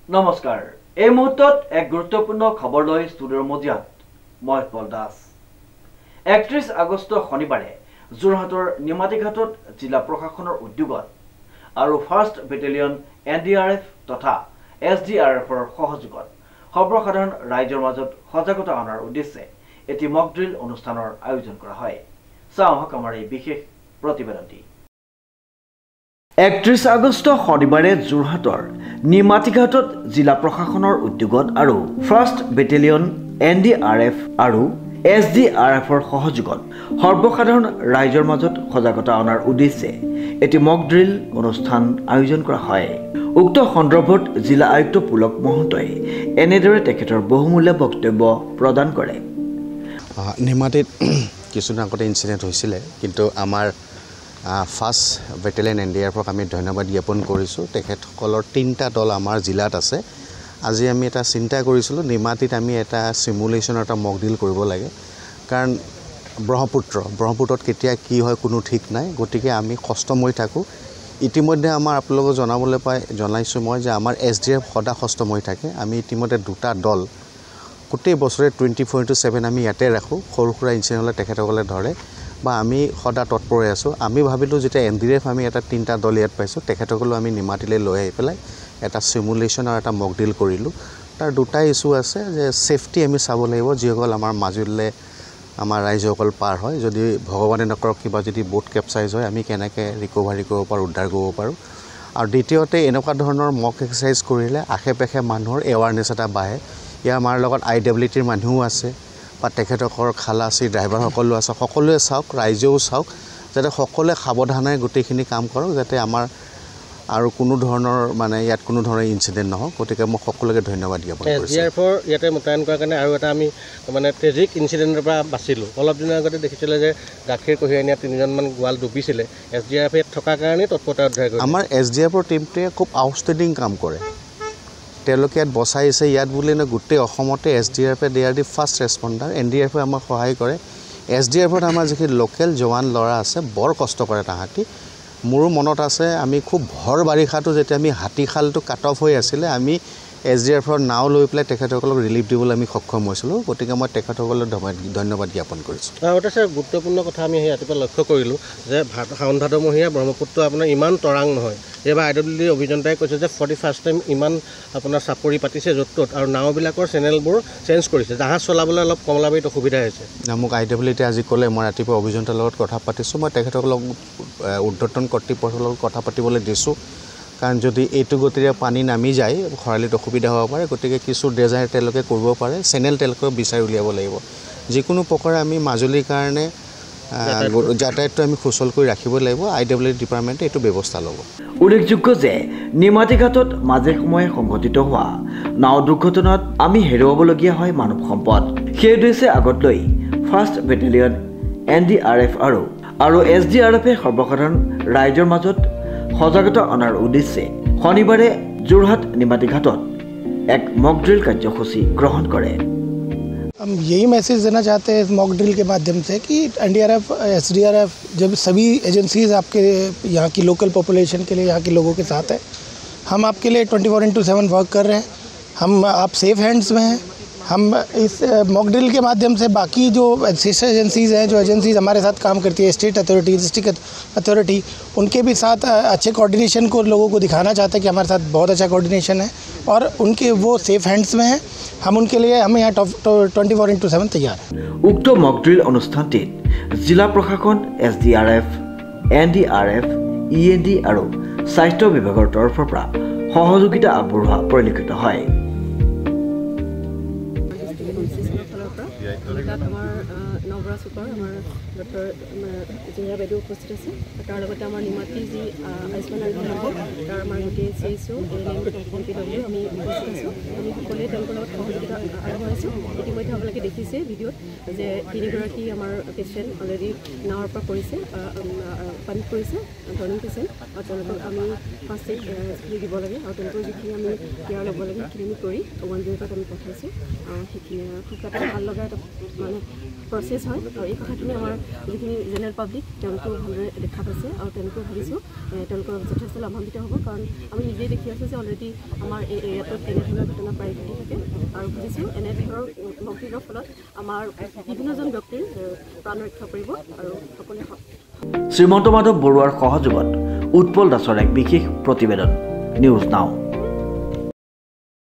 নমস্কাৰ এই মুহূৰ্তত এক গুৰুত্বপূৰ্ণ খবৰ লৈ ষ্টুডিঅ'ৰ মজিয়াত মই পল দাস 31 আগষ্ট শনিবাৰে যোৰহাটৰ নিমাতীঘাটত জিলা প্ৰশাসনৰ উদ্যোগত আৰু ফাৰ্ষ্ট বেটেলিয়ন NDRF তথা SDRFৰ সহযোগত সৰ্বসাধাৰণ ৰাইজৰ মাজত সজাগতা অনাৰ উদ্দেশ্যে এটি মক ড্ৰিল অনুষ্ঠানৰ আয়োজন কৰা হয় চাওঁ আমাৰ এই বিশেষ প্ৰতিবেদনটি 31 আগষ্ট শনিবাৰে যোৰহাটৰ নিমাতীঘাটত জিলা প্ৰশাসনৰ উদ্যোগত আৰু ফাৰ্ষ্ট বেটেলিয়ন NDRF আৰু SDRFৰ সহযোগত সৰ্বসাধাৰণ ৰাইজৰ মাজত সজাগতা অনাৰ উদ্দেশ্যে এটি মক ড্ৰিল অনুষ্ঠান আয়োজন কৰা হয় উক্ত সন্দৰ্ভত জিলা আয়ুক্ত পুলক মহন্তই এনেদৰে তেখেতৰ বহুমূল্য বক্তব্য প্ৰদান কৰে নিমাতীত কিছুদিন আগতে ইনসিডেন্ট হৈছিলে কিন্তু আমাৰ ফাৰ্ষ্ট বেটেলিয়ন NDRFক আমি ধন্যবাদ জ্ঞাপন কৰিছোঁ তেখেতসকলৰ 3টা দল আমাৰ জিলাত আছে আজি আমি এটা চিন্তা কৰিছিলোঁ নিমাতীত আমি এটা সিমুলেশন এটা মক ড্ৰিল কৰিব লাগে কাৰণ ব্ৰহ্মপুত্ৰত কেতিয়া কি হয় কোনো ঠিক নাই গতিকে আমি কষ্টময় থাকো ইতিমধ্যে আমাৰ আপোনালোকক জনাইছোঁ মই যে আমাৰ SDRF সদা কষ্টময় থাকে আমি ইতিমধ্যে 2টা দল গোটেই বছৰে 24/7 আমি ইয়াতে ৰাখোঁ সৰু সুৰা ইনসিডেন্ট হলে তেখেতসকলে ধৰে বা আমি সদা তৎপৰে আছো আমি ভাবিলো যে NDRF আমি এটা 3টা দল ইয়াত পাইছো তেখেতসকলক আমি নিমাতীলৈ লৈ আহি পেলাই এটা সিমুলেশন আৰু এটা মক ড্ৰিল কৰিলো তাৰ দুটা ইস্যু আছে যে সেফটি আমি চাব লাগিব যিসকল আমাৰ মাজুলীলৈ আমাৰ ৰাইজসকল পাৰ হয় যদি ভগৱানে নকৰক কিবা যদি বোট কেপচাইজ হয় আমি কেনেকৈ ৰিকভাৰি কৰিব পাৰো উদ্ধাৰ কৰিব পাৰো আৰু দ্বিতীয়তে এনেকুৱা ধৰণৰ মক এক্সাৰসাইজ কৰিলে আশে-পাশে মানুহৰ এৱাৰনেছ এটা বাঢ়ে ইয়াৰ আমাৰ লগত IWTৰ মানুহও আছে বা তেখেতসকলৰ খালাচি ড্ৰাইভাৰ সকলো আছে সকলোৱে চাওক ৰাইজেও চাওক যাতে সকলোৱে সাৱধানে গোটেইখিনি কাম কৰক যাতে আমাৰ আৰু কোনো ধৰণৰ মানে ইয়াত কোনো ধৰণৰ ইনসিডেন্ট নহওক গতিকে মই সকলোকে ধন্যবাদ জ্ঞাপন কৰিছোঁ SDRFৰ ইয়াতে মোতায়েন কৰাৰ কাৰণে আৰু এটা আমি মানে ট্ৰেজিক ইনসিডেন্টৰ পৰা বাচিলোঁ অলপ দিনৰ আগতে দেখিছিলে যে গাখীৰ কঢ়িয়াই নিয়া 3জনমান গোৱাল ডুবিছিলে SDRF ইয়াত থকাৰ কাৰণে তৎপৰতা উদ্ধাৰ কৰিলে আমাৰ SDRFৰ টিমটোৱে খুব আউটষ্টেণ্ডিং কাম কৰে তেওঁলোকে ইয়াত বচাইছে ইয়াত বুলি না গোটেই অসমতে SDRFে দে আৰ দি ফাৰ্ষ্ট ৰেছপন্ডাৰ NDRFে আমাক সহায় কৰে SDRFত আমাৰ যিখিনি লোকেল জৱান ল'ৰা আছে বৰ কষ্ট কৰে তাহাঁতি মোৰো মনত আছে আমি খুব ভৰ বাৰিষাটো যেতিয়া আমি হাতীখালটো কাট অফ হৈ আছিল আমি SDRFৰ নাও লৈ পেলাই তেখেতসকলক ৰিলিফ দিবলৈ আমি সক্ষম হৈছিলোঁ গতিকে মই তেখেতসকলক ধন্যবাদ জ্ঞাপন কৰিছোঁ আৰু এটা স্যাৰ গুৰুত্বপূৰ্ণ কথা আমি ৰাতিপুৱা লক্ষ্য কৰিলোঁ যে শাওণ ভাদমহীয়া ব্ৰহ্মপুত্ৰ আপোনাৰ ইমান তৰাং নহয় এইবাৰ IWT অভিযন্তাই কৈছে যে 41st টাইম ইমান আপোনাৰ চাপৰি পাতিছে য'ত আৰু নাওবিলাকৰ চেনেলবোৰ চেঞ্জ কৰিছে জাহাজ চলাবলৈ অলপ কমলাবাৰীত অসুবিধা হৈছে মোক IWT আজি ক'লে মই ৰাতিপুৱা অভিযন্তাৰ লগত কথা পাতিছোঁ মই তেখেতসকলক উৰ্ধ্বতন কৰ্তৃপক্ষৰ লগত কথা পাতিবলৈ দিছোঁ কাৰণ যদি এইটো গতিৰে পানী নামি যায় খৰালিত অসুবিধা হ'ব পাৰে গতিকে কিছু ডিজাইন তেওঁলোকে কৰিব পাৰে চেনেল তেওঁলোকে বিচাৰি উলিয়াব লাগিব যিকোনো প্ৰকাৰে আমি মাজুলীৰ কাৰণে যাতায়াতটো আমি সুচল কৰি ৰাখিব লাগিব IWT ডিপাৰ্টমেণ্টে এইটো ব্যৱস্থা ল'ব উল্লেখযোগ্য যে নিমাতীঘাটত মাজে সময়ে সংঘটিত হোৱা নাও দুৰ্ঘটনাত আমি হেৰুৱাবলগীয়া হয় মানৱ সম্পদ সেই উদ্দেশ্যে আগত লৈ ফাৰ্ষ্ট বেটেলিয়ন NDRF আৰু SDRFে সৰ্বসাধাৰণ ৰাইজৰ মাজত সজাগতা অনাৰ উদ্দেশ্যে শনিবাৰে যোৰহাট নিমাতীঘাটত এক মক ড্ৰিল কাৰ্যসূচী গ্ৰহণ কৰে हम यही मैसेज देना चाहते हैं इस मॉक ड्रिल के माध्यम से कि NDRF SDRF जब सभी एजेंसीज आपके यहाँ की लोकल पॉपुलेशन के लिए यहाँ के लोगों के साथ है हम आपके लिए 24/7 वर्क कर रहे हैं आप सेफ हैंड्स में हैं हम इस मॉक ड्रिल के माध्यम से बाकी जो सिस्टर एजेंसीज़ हैं जो एजेंसीज़ हमारे साथ काम करती है स्टेट अथॉरिटी डिस्ट्रिक्ट अथॉरिटी उनके भी साथ अच्छे कोऑर्डिनेशन को लोगों को दिखाना चाहते हैं कि हमारे साथ बहुत अच्छा कोऑर्डिनेशन है और उनके वो सेफ हैंड्स में हैं हम उनके लिए हम यहाँ 24/7 तैयार हैं उक्त मक ड्रिल অনুষ্ঠানটিত জিলা প্ৰশাসন SDRF NDRF END আৰু স্বাস্থ্য বিভাগৰ তৰফৰ পৰা সহযোগিতা আগবঢ়োৱা পৰিলক্ষিত হয় নবৰা চুপাৰ আমাৰ ডক্টৰ জিৰা বাইদেউ উপস্থিত আছে তাৰ লগতে আমাৰ নিমাতী যি আয়ুষ্মান আৰোগ্য তাৰ আমাৰ গোটেই CSO NPW আমি উপস্থিত আছোঁ আমি সকলোৱে তেওঁলোকৰ লগত সহযোগিতা আগবঢ়াইছোঁ ইতিমধ্যে আপোনালোকে দেখিছে ভিডিঅ'ত যে 3গৰাকী আমাৰ পেচেণ্ট অলৰেডি নাৱৰ পৰা পৰিছে পানীত পৰিছে ড্ৰনিং পেচেণ্ট আৰু তেওঁলোকক আমি ফাৰ্ষ্ট এইড দিব লাগে আৰু তেওঁলোকৰ যিখিনি আমি কেয়াৰ ল'ব লাগে সেইখিনি আমি কৰি 108ত আমি পঠাইছোঁ সেইখিনি খুব এটা ভাল লগা এটা মানে প্ৰচেছ হয় আৰু এই কথাখিনি আমাৰ যিখিনি জেনেৰেল পাব্লিক তেওঁলোকেও ভালদৰে দেখা পাইছে আৰু তেওঁলোকেও ভাবিছোঁ তেওঁলোকৰ যথেষ্ট লাভান্বিত হ'ব কাৰণ আমি নিজেই দেখি আছোঁ যে অলৰেডি আমাৰ এই এৰিয়াটোত এনেধৰণৰ ঘটনা প্ৰায় ঘটি থাকে আৰু ভাবিছোঁ এনেধৰণৰ মকড্ৰিলৰ ফলত আমাৰ বিভিন্নজন ব্যক্তিৰ প্ৰাণ ৰক্ষা কৰিব আৰু সকলোৱে শ্ৰীমন্ত মাধৱ বৰুৱাৰ সহযোগত উৎপল দাসৰ এক বিশেষ প্ৰতিবেদন নিউজ নাও।